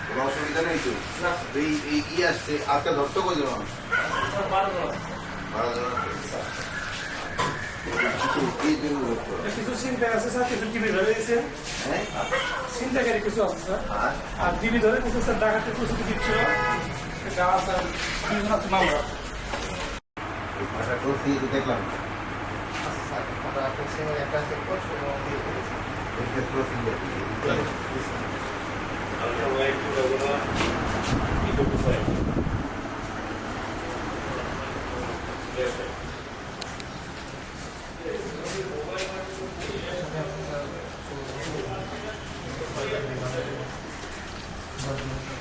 কোনো অসুবিধা নেই তো? এই আসছে আজকে ধরতে কইল মানুষ 12 জন কিছু চিন্তা আছে স্যার, কিছু টিভি ধরে দিয়েছে, চিন্তাকারী কিছু আছে স্যার, আর টিভি ধরে কিছু স্যার ডাকাতের প্রস্তুতি দিচ্ছিল, এটা স্যার বিভিন্ন আছে মামলা। দেখলাম Thank you.